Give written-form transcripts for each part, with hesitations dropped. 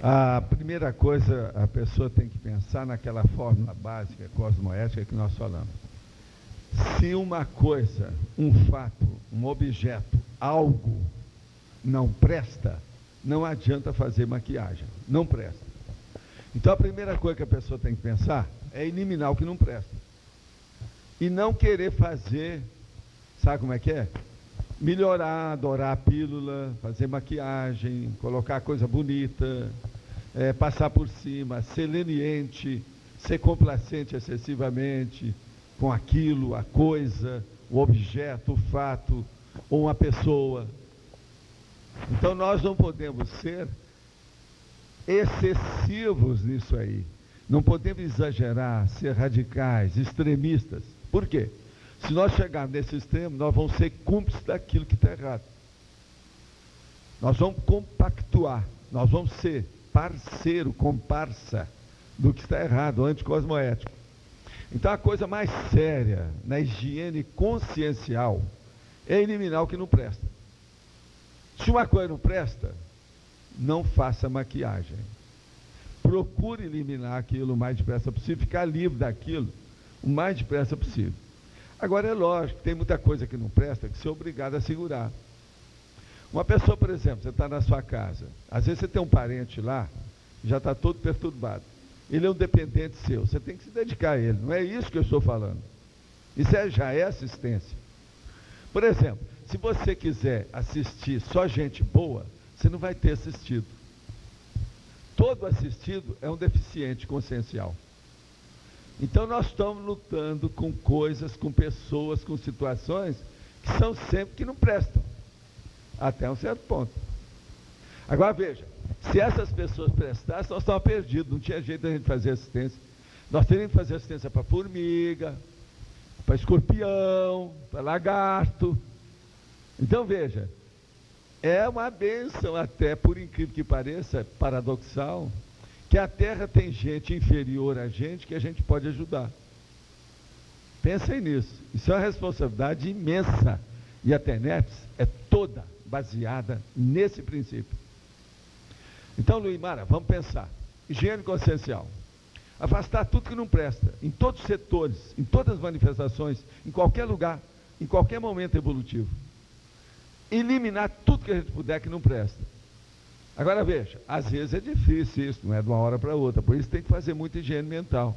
A primeira coisa, a pessoa tem que pensar naquela fórmula básica cosmoética que nós falamos. Se uma coisa, um fato, um objeto, algo não presta, não adianta fazer maquiagem, não presta. Então a primeira coisa que a pessoa tem que pensar é eliminar o que não presta. E não querer fazer, sabe como é que é? Melhorar, adorar a pílula, fazer maquiagem, colocar coisa bonita, passar por cima, ser leniente, ser complacente excessivamente com aquilo, a coisa, o objeto, o fato, ou uma pessoa. Então nós não podemos ser excessivos nisso aí. Não podemos exagerar, ser radicais, extremistas. Por quê? Se nós chegarmos nesse extremo, nós vamos ser cúmplices daquilo que está errado. Nós vamos compactuar, nós vamos ser parceiro, comparsa do que está errado, anticosmoético. Então a coisa mais séria na higiene consciencial é eliminar o que não presta. Se uma coisa não presta, não faça maquiagem. Procure eliminar aquilo o mais depressa possível, ficar livre daquilo o mais depressa possível. Agora é lógico, tem muita coisa que não presta que você é obrigado a segurar. Uma pessoa, por exemplo, você está na sua casa, às vezes você tem um parente lá, já está todo perturbado. Ele é um dependente seu, você tem que se dedicar a ele, não é isso que eu estou falando. Isso já é assistência. Por exemplo, se você quiser assistir só gente boa, você não vai ter assistido. Todo assistido é um deficiente consciencial. Então nós estamos lutando com coisas, com pessoas, com situações que são sempre que não prestam, até um certo ponto. Agora veja, se essas pessoas prestassem, nós estávamos perdidos, não tinha jeito de a gente fazer assistência. Nós teríamos que fazer assistência para formiga, para escorpião, para lagarto. Então veja, é uma bênção até, por incrível que pareça, paradoxal, que a Terra tem gente inferior a gente que a gente pode ajudar. Pensem nisso. Isso é uma responsabilidade imensa. E a TENEPS é toda baseada nesse princípio. Então, Luimara, vamos pensar. Higiene consciencial. Afastar tudo que não presta, em todos os setores, em todas as manifestações, em qualquer lugar, em qualquer momento evolutivo. Eliminar tudo que a gente puder que não presta. Agora veja, às vezes é difícil isso, não é de uma hora para outra, por isso tem que fazer muita higiene mental.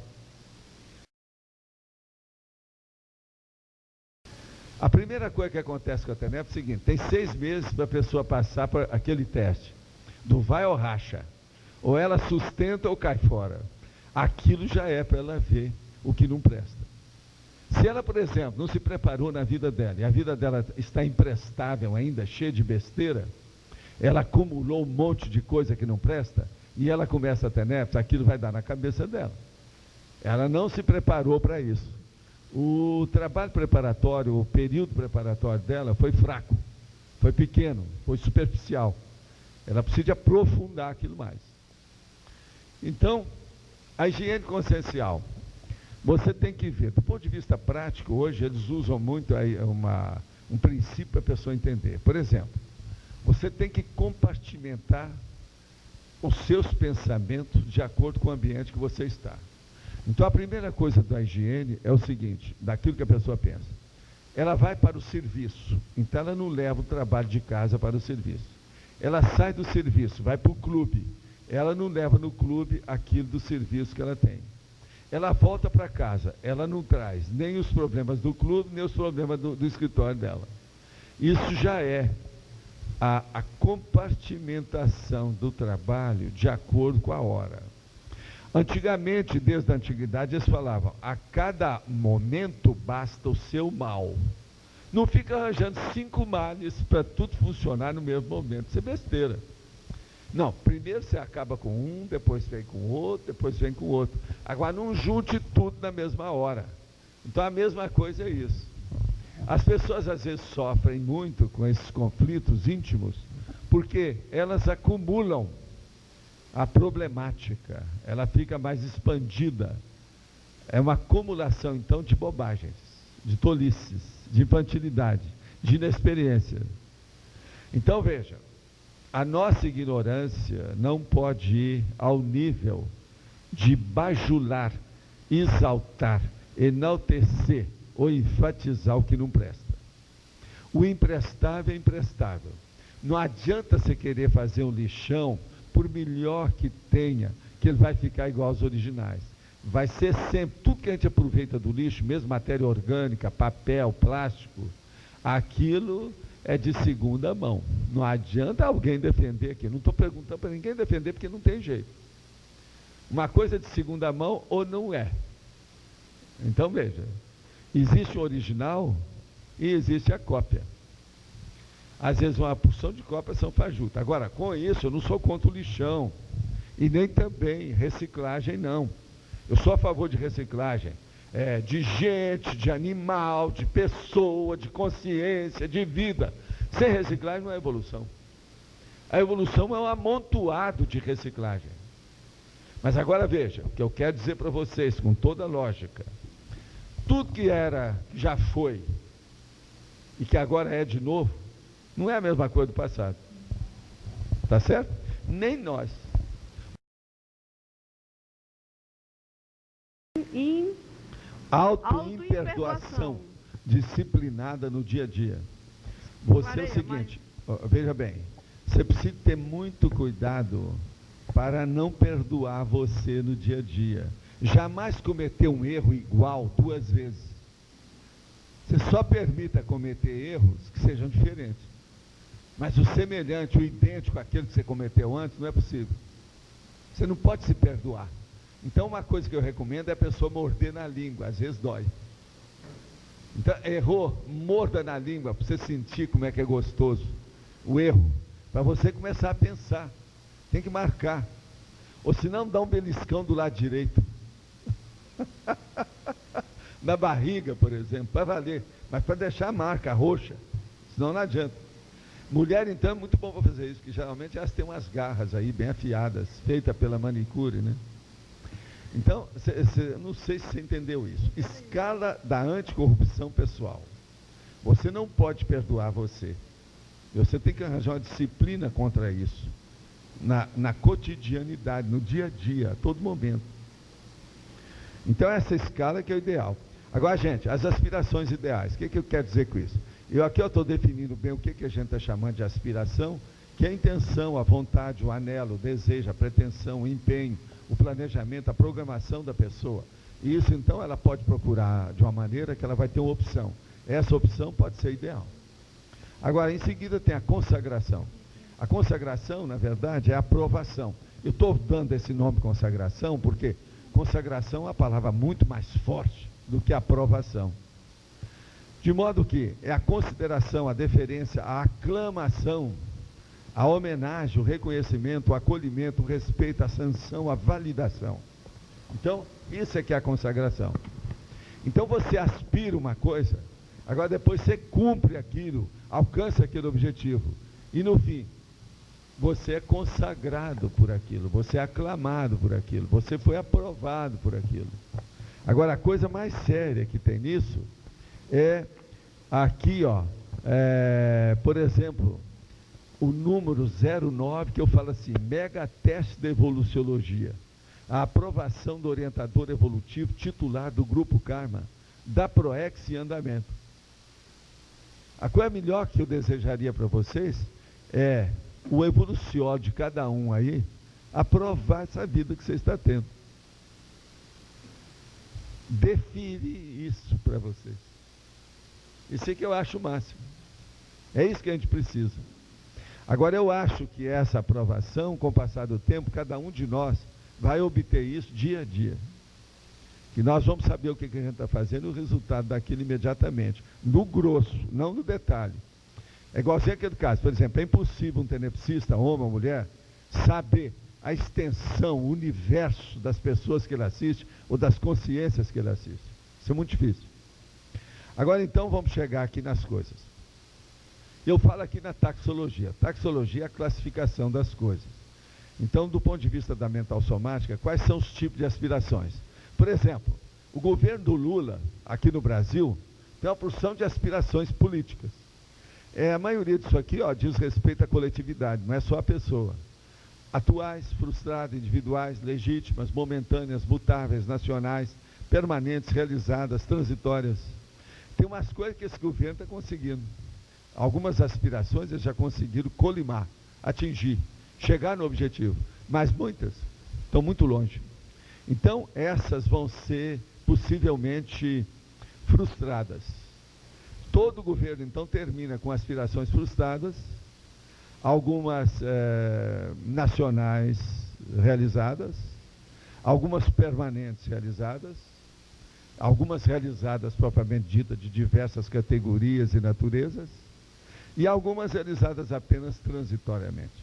A primeira coisa que acontece com a TENEP é o seguinte, tem 6 meses para a pessoa passar por aquele teste, do vai ou racha, ou ela sustenta ou cai fora. Aquilo já é para ela ver o que não presta. Se ela, por exemplo, não se preparou na vida dela, e a vida dela está imprestável ainda, cheia de besteira, ela acumulou um monte de coisa que não presta, e ela começa a ter TENEPS, aquilo vai dar na cabeça dela. Ela não se preparou para isso. O trabalho preparatório, o período preparatório dela foi fraco, foi pequeno, foi superficial. Ela precisa aprofundar aquilo mais. Então, a higiene consciencial, você tem que ver, do ponto de vista prático, hoje eles usam muito aí um princípio para a pessoa entender. Por exemplo, você tem que compartimentar os seus pensamentos de acordo com o ambiente que você está. Então a primeira coisa da higiene é o seguinte, daquilo que a pessoa pensa. Ela vai para o serviço, então ela não leva o trabalho de casa para o serviço. Ela sai do serviço, vai para o clube, ela não leva no clube aquilo do serviço que ela tem. Ela volta para casa, ela não traz nem os problemas do clube, nem os problemas do escritório dela. Isso já é a compartimentação do trabalho de acordo com a hora. Antigamente, desde a antiguidade, eles falavam, a cada momento basta o seu mal. Não fica arranjando 5 males para tudo funcionar no mesmo momento, isso é besteira. Não, primeiro você acaba com um, depois vem com outro, depois vem com outro. Agora não junte tudo na mesma hora. Então a mesma coisa é isso. As pessoas às vezes sofrem muito com esses conflitos íntimos, porque elas acumulam a problemática, ela fica mais expandida. É uma acumulação então de bobagens, de tolices, de infantilidade, de inexperiência. Então veja, a nossa ignorância não pode ir ao nível de bajular, exaltar, enaltecer ou enfatizar o que não presta. O imprestável é imprestável. Não adianta você querer fazer um lixão, por melhor que tenha, que ele vai ficar igual aos originais. Vai ser sempre, tudo que a gente aproveita do lixo, mesmo matéria orgânica, papel, plástico, aquilo é de segunda mão. Não adianta alguém defender aqui. Não estou perguntando para ninguém defender, porque não tem jeito. Uma coisa é de segunda mão ou não é. Então veja, existe o original e existe a cópia. Às vezes uma porção de cópias são fajutas. Agora, com isso, eu não sou contra o lixão. E nem também reciclagem, não. Eu sou a favor de reciclagem. De gente, de animal, de pessoa, de consciência, de vida. Sem reciclagem não é evolução. A evolução é um amontoado de reciclagem. Mas agora veja, o que eu quero dizer para vocês, com toda lógica. Tudo que era, já foi, e que agora é de novo, não é a mesma coisa do passado. Tá certo? Nem nós. Auto-imperdoação disciplinada no dia a dia. Você é o seguinte, veja bem, você precisa ter muito cuidado para não perdoar você no dia a dia. Jamais cometer um erro igual 2 vezes. Você só permita cometer erros que sejam diferentes. Mas o semelhante, o idêntico àquele que você cometeu antes, não é possível. Você não pode se perdoar. Então, uma coisa que eu recomendo é a pessoa morder na língua, às vezes dói. Então, errou, morda na língua, para você sentir como é que é gostoso o erro, para você começar a pensar. Tem que marcar. Ou senão, dá um beliscão do lado direito. Na barriga, por exemplo, para valer. Mas para deixar a marca roxa, senão não adianta. Mulher, então, é muito bom para fazer isso, porque geralmente elas têm umas garras aí, bem afiadas, feitas pela manicure, né? Então, não sei se você entendeu isso. Escala da anticorrupção pessoal. Você não pode perdoar você. Você tem que arranjar uma disciplina contra isso. Na cotidianidade, no dia a dia, a todo momento. Então, essa escala que é o ideal. Agora, gente, as aspirações ideais. O que eu quero dizer com isso? Aqui eu estou definindo bem o que a gente está chamando de aspiração, que é a intenção, a vontade, o anelo, o desejo, a pretensão, o empenho, o planejamento, a programação da pessoa. E isso, então, ela pode procurar de uma maneira que ela vai ter uma opção. Essa opção pode ser ideal. Agora, em seguida, tem a consagração. A consagração, na verdade, é a aprovação. Eu estou dando esse nome consagração porque consagração é uma palavra muito mais forte do que aprovação. De modo que é a consideração, a deferência, a aclamação, a homenagem, o reconhecimento, o acolhimento, o respeito, a sanção, a validação. Então, isso é que é a consagração. Então, você aspira uma coisa, agora depois você cumpre aquilo, alcança aquele objetivo. E no fim, você é consagrado por aquilo, você é aclamado por aquilo, você foi aprovado por aquilo. Agora, a coisa mais séria que tem nisso é aqui, por exemplo, o número 09, que eu falo assim, mega teste de evoluciologia, a aprovação do orientador evolutivo titular do Grupo Karma, da ProEx em andamento. A coisa melhor que eu desejaria para vocês é o evoluciol de cada um aí, aprovar essa vida que você está tendo. Define isso para vocês. Isso é que eu acho o máximo. É isso que a gente precisa. Agora, eu acho que essa aprovação, com o passar do tempo, cada um de nós vai obter isso dia a dia. Que nós vamos saber o que a gente está fazendo e o resultado daquilo imediatamente. No grosso, não no detalhe. É igualzinho aquele caso, por exemplo, é impossível um tenepsista, homem ou mulher, saber a extensão, o universo das pessoas que ele assiste ou das consciências que ele assiste. Isso é muito difícil. Agora, então, vamos chegar aqui nas coisas. Eu falo aqui na taxologia. Taxologia é a classificação das coisas. Então, do ponto de vista da mental somática, quais são os tipos de aspirações? Por exemplo, o governo do Lula, aqui no Brasil, tem uma porção de aspirações políticas. A maioria disso aqui diz respeito à coletividade, não é só a pessoa. Atuais, frustradas, individuais, legítimas, momentâneas, mutáveis, nacionais, permanentes, realizadas, transitórias. Tem umas coisas que esse governo está conseguindo. Algumas aspirações eles já conseguiram colimar, atingir, chegar no objetivo, mas muitas estão muito longe. Então, essas vão ser possivelmente frustradas. Todo governo, então, termina com aspirações frustradas, algumas nacionais realizadas, algumas permanentes realizadas, algumas realizadas propriamente dita de diversas categorias e naturezas, e algumas realizadas apenas transitoriamente.